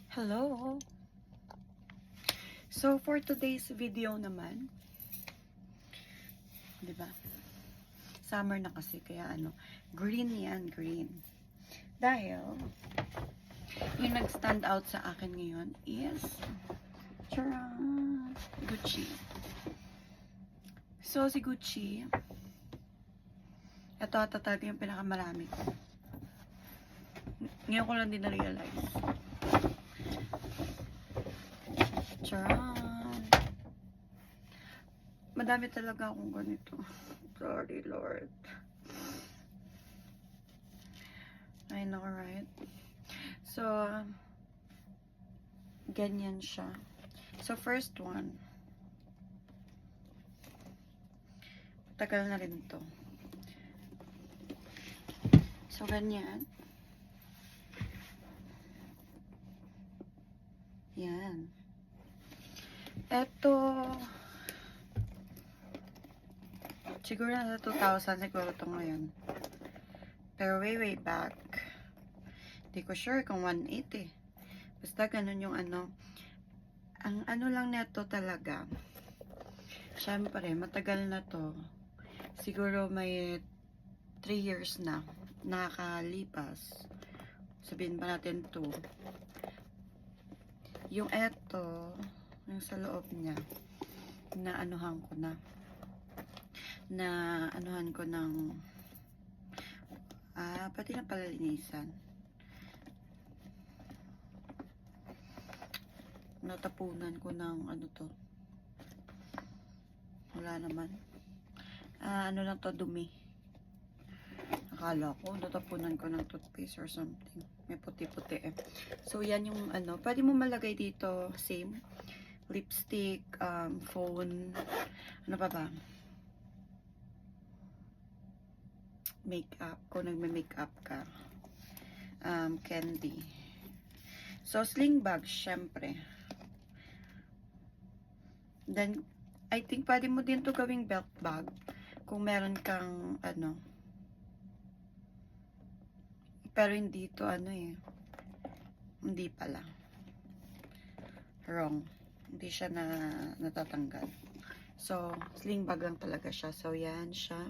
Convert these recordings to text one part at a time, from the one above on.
Hello! So, for today's video naman, di ba? Summer na kasi, kaya green yan, green. Dahil, yung nag-stand out sa akin ngayon is, charan! Gucci. So, si Gucci, ito ata talaga yung pinakamarami ko. Ngayon ko lang din na-realize. Charan! Madami talaga akong ganito. Sorry, Lord. I know, right? So, ganyan siya. So, first one. Tagal na rin to. So, ganyan. Yan. Eto, siguro na 2,000 siguro to ngayon. Pero way back, di ko sure kung 180. Basta ganun yung ang lang neto talaga. Syempre, matagal na to. Siguro may 3 years na nakakalipas. Sabihin ba natin 2. Yung eto, yung sa loob niya, na anuhan ko ng pati na palinisan. Natapunan ko ng to. Wala naman. Lang to, dumi. Akala ko, natapunan ko ng toothpaste or something. May puti-puti eh. So, yan yung pwede mo malagay dito, same. Lipstick, phone, ano pa ba? Makeup, kung nagme-makeup ka. Candy. So, sling bag, syempre. Then, I think pwede mo din to gawing belt bag. Kung meron kang, pero hindi to hindi pala. Wrong. Hindi siya natatanggal. So, sling bag lang talaga siya. So, yan siya.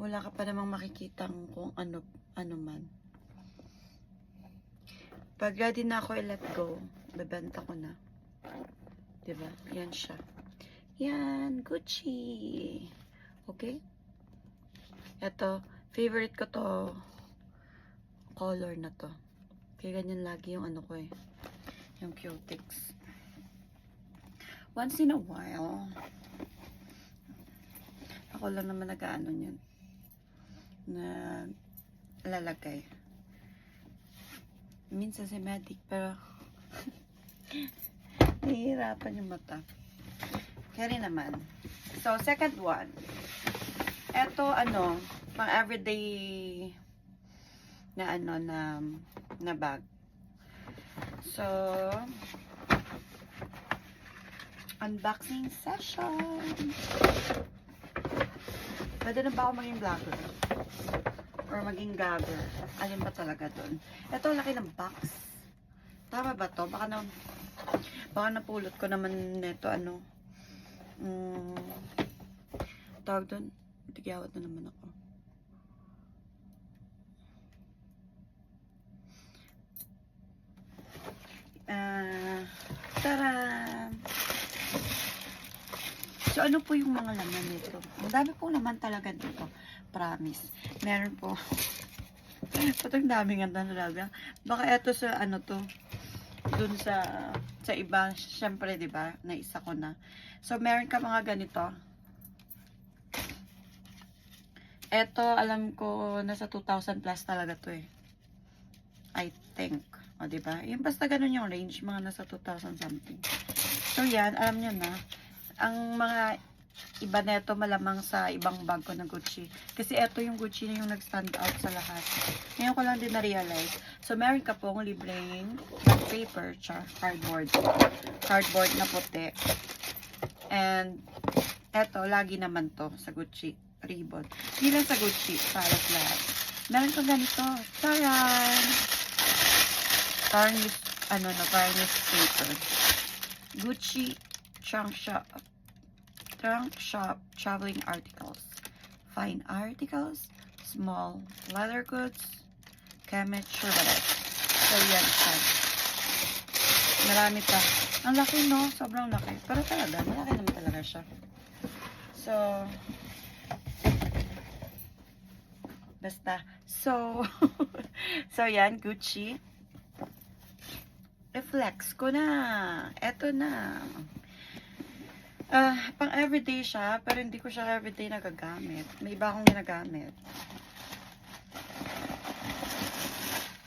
Wala ka pa namang makikitang kung ano man. Pag ready na ako i-let go, bebenta ko na. Diba? Yan siya. Yan. Gucci. Okay? Ito, favorite ko to. Color na to. Kaya ganyan lagi yung ko eh. Yung cutics. Once in a while, ako lang naman nag-ano yun. Na lalagay. Minsan si Medic, pero nahihirapan yung mata. Kaya rin naman. So, second one. Eto, pang everyday na bag. So, unboxing session. Pwede na ba ako maging vlogger? Or maging gagger? Alin ba talaga dun? Ito, laki ng box. Tama ba to? Baka napulot ko naman nito, tawag dun. Tigyawat na naman ako. Tara! So, ano po yung mga laman nito? Ang dami po naman talaga dito. Promise. Meron po. Patang dami nga talaga. Baka eto sa to. Dun sa iba. Syempre, diba? Naisa ko na. So, meron ka mga ganito. Eto, alam ko, nasa 2,000 plus talaga to eh. I think. O, diba? Yung basta ganun yung range. Mga nasa 2,000 something. So, yan. Alam nyo na. Ang mga iba neto malamang sa ibang bag ko na Gucci. Kasi eto yung Gucci na yung nag-stand out sa lahat. Ngayon ko lang din na-realize. So, meron ka pong libreng paper, cardboard. Cardboard na puti. And, eto, lagi naman to sa Gucci. Ribbon. Hindi lang sa Gucci. Para lahat. Meron ko ganito. Taran! varnish, varnish paper. Gucci trunk shop traveling articles. Fine articles, small leather goods, Kemet Chevrolet. So, yan siya. Marami pa. Ang laki, no? Sobrang laki. Pero talaga, malaki naman talaga siya. So, basta. So, so yan, Gucci. I-flex ko na. Eto na. Pang everyday siya, pero hindi ko siya everyday nagagamit. May iba akong ginagamit.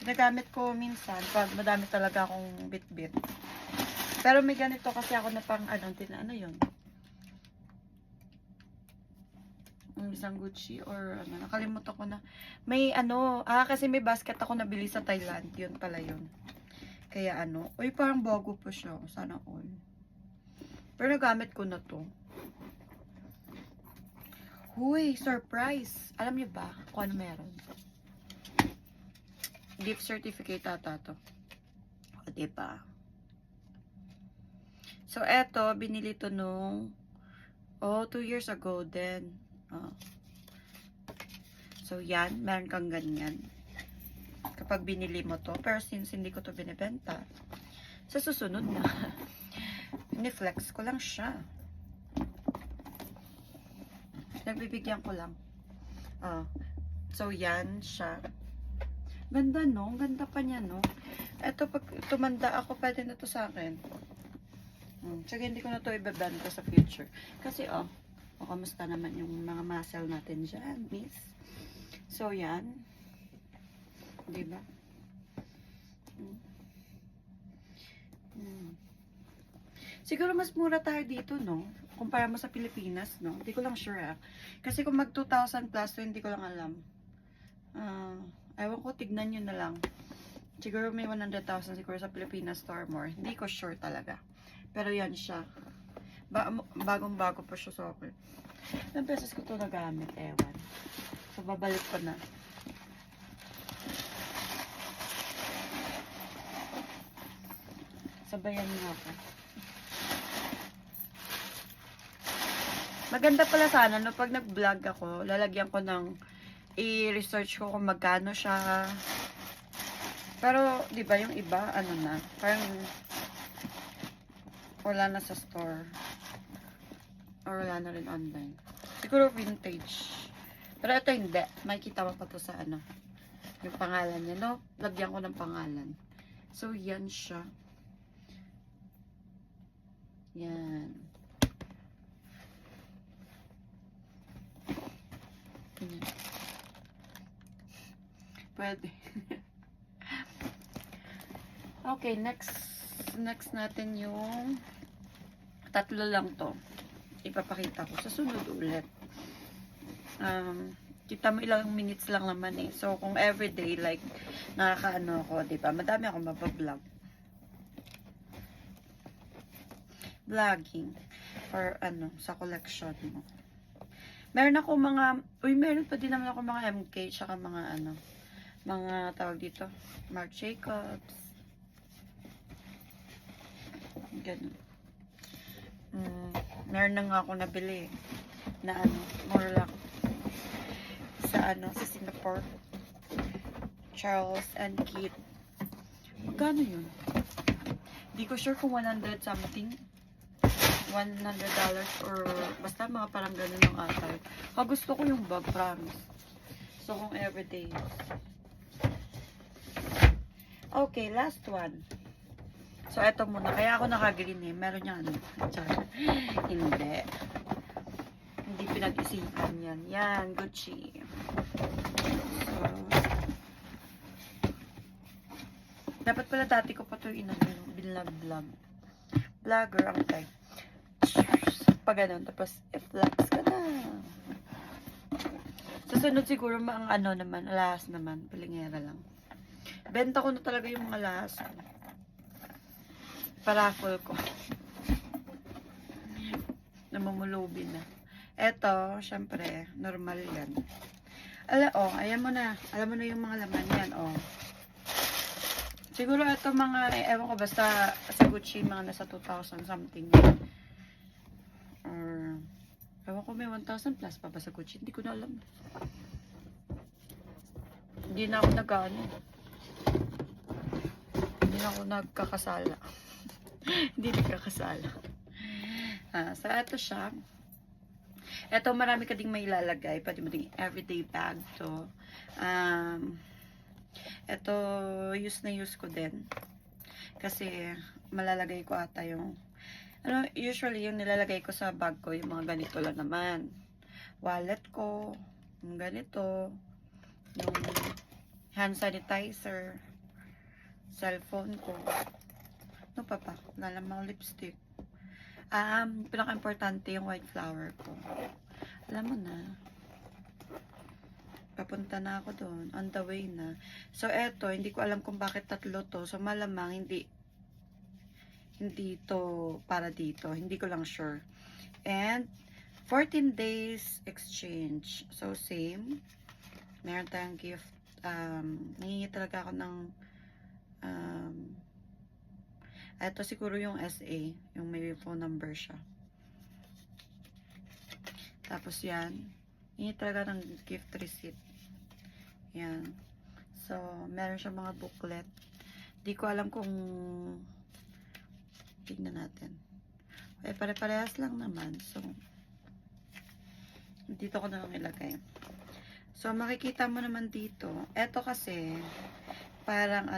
Ginagamit ko minsan pag madami talaga akong bit-bit. Pero may ganito kasi ako na pang ano yun? Isang Gucci or nakalimutan ko na. May kasi may basket ako nabili sa Thailand. Yun pala yun. Kaya uy, parang bago pa siya. Sana all. Pero nagamit ko na to. Huy, surprise! Alam niyo ba kung ano meron? Gift certificate ata to. O, diba? So, eto, binili to nung 2 years ago din. So, yan. Meron kang ganyan. Kapag binili mo to. Pero since hindi ko to binibenta, sa susunod na. Ni-flex ko lang siya. Nagbibigyan ko lang. So, yan siya. Ganda, no? Ganda pa niya, no? Eto, pag tumanda ako, pwede na to sa akin. Sige, hindi ko na to ibebenta sa future. Kasi, kamusta naman yung mga muscle natin dyan, miss? So, yan. Diba? Siguro mas mura tayo dito, no? Kumpara mo sa Pilipinas, no? Hindi ko lang sure, Kasi kung mag 2,000 plus, so hindi ko lang alam. Ewan ko, tignan nyo na lang. Siguro may 100,000 siguro sa Pilipinas store more. Hindi ko sure talaga. Pero yan siya. Bagong-bago pa siya sa akin. Ilang beses ko ito nagamit, ewan. So, babalik ko na. Sabayan niyo ako. Maganda pala sana, no? Pag nag-vlog ako, lalagyan ko ng i-research ko kung magkano siya. Pero, di ba yung iba, parang wala na sa store. Or wala na rin online. Siguro vintage. Pero ito hindi. Makikita mo pa to sa yung pangalan niya, no? Lagyan ko ng pangalan. So, yan siya. Yan. Yan. Pwede. Okay, next natin yung tatlo lang to. Ipapakita ko sa sunod ulit. Kita mo ilang minutes lang naman eh. So, kung everyday, like, nakakaano ako, diba? Madami akong mapablog. Vlogging. For, sa collection mo. Meron ako meron pa din naman ako mga MK, tsaka mga, mga tawag dito, Marc Jacobs. Ganun. Meron na nga ako nabili na more lang sa sa Singapore. Charles and Keith. Magkano yun? Di ko sure kung 100 something. $100 or basta mga parang ganun yung ata. Gusto ko yung bag, promise. So, kung everyday. Okay, last one. So, eto muna. Kaya ako nakagreen eh. Meron niya Hindi. Hindi pinag-isipan yan. Yan, Gucci. So, dapat pala dati ko pa ito binlog-vlog. Vlogger ang type. Pag ganun. Tapos, i-flex ka na. Susunod siguro ang naman, alahas naman. Palingera lang. Benta ko na talaga yung mga alahas. Paraffle ko. Namumulubi na. Eto, syempre, normal yan. Ayan mo na. Alam mo na yung mga laman yan, Siguro ito mga, ewan ko, basta sa Gucci, mga nasa 2,000 something. Or, ewan ko, may 1,000 plus pa ba sa Gucci? Hindi ko na alam. Hindi na ako nag-ano. Hindi na ako nagkakasala. Hindi nagkakasala. So, ito siya. Ito, marami ka ding may ilalagay. Pwede mo ding everyday bag to. Ito, use na use ko din. Kasi, malalagay ko ata yung, usually, yung nilalagay ko sa bag ko, yung mga ganito lang naman. Wallet ko, yung ganito, yung hand sanitizer, cellphone ko. Ano pa pa? Lalamang lipstick. Pinaka-importante yung white flower ko. Alam mo na. Papunta na ako doon. On the way na. So, eto, hindi ko alam kung bakit tatlo to. So, malamang hindi to para dito. Hindi ko lang sure. And, 14 days exchange. So, same. Meron tayong gift. Nangingi talaga ako ng eto siguro yung SA. Yung may phone number siya. Tapos yan. Hingi talaga ng gift receipt. Yan. So, meron siya mga booklet. Di ko alam kung tignan natin. Pare-parehas lang naman. So, dito ko na lang ilagay. So, makikita mo naman dito. Eto kasi, parang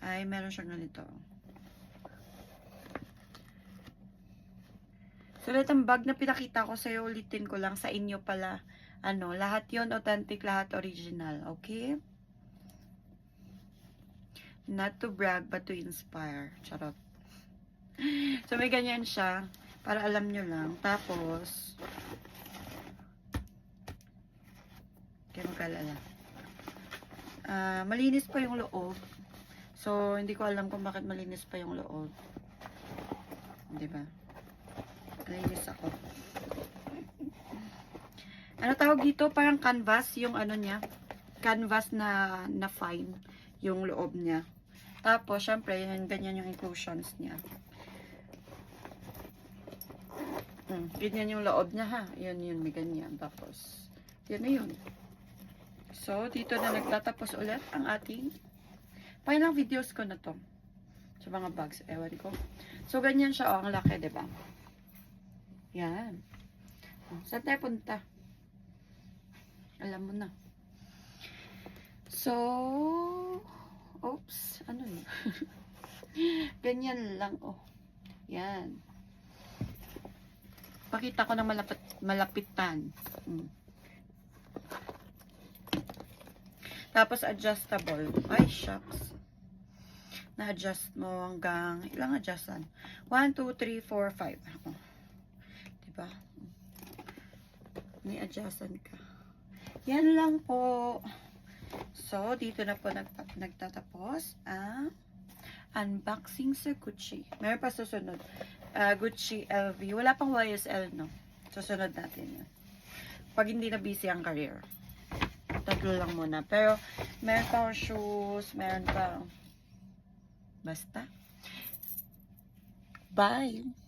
ay, meron siyang ganito. So, ulit ang bag na pinakita ko sa'yo, ulitin ko lang sa inyo pala. Lahat yon authentic, lahat original. Okay? Not to brag, but to inspire. Charot. So, may ganyan siya. Para alam nyo lang. Tapos, kaya magkalala. Malinis pa yung loob. So, hindi ko alam kung bakit malinis pa yung loob. Diba? Malinis ako. Ano tawag dito? Parang canvas yung niya. Canvas na fine yung loob niya. Tapos, syempre, ganyan yung inclusions niya. Ganyan yung loob niya ha. Yun, may ganyan. Tapos, yun na yun. So, dito na nagtatapos ulit ang ating final videos ko na to. Sa mga bags, ewan ko. So, ganyan siya, ang laki, diba? Yan. Saan tayo punta? Alam mo na. So, oops, ano yun? Ganyan lang, oh. Yan. Pakita ko ng malapitan. Tapos, adjustable. Ay, shucks. Na-adjust mo hanggang, ilang adjustan? 1, 2, 3, 4, 5. Oh. Diba? May adjustan ka. Yan lang po. So, dito na po nagtatapos ang unboxing sa Gucci. Meron pa susunod. Gucci LV. Wala pang YSL, no? Susunod natin yun. Pag hindi na busy ang career. Tatlo lang muna. Pero, meron pa shoes, meron pa basta. Bye!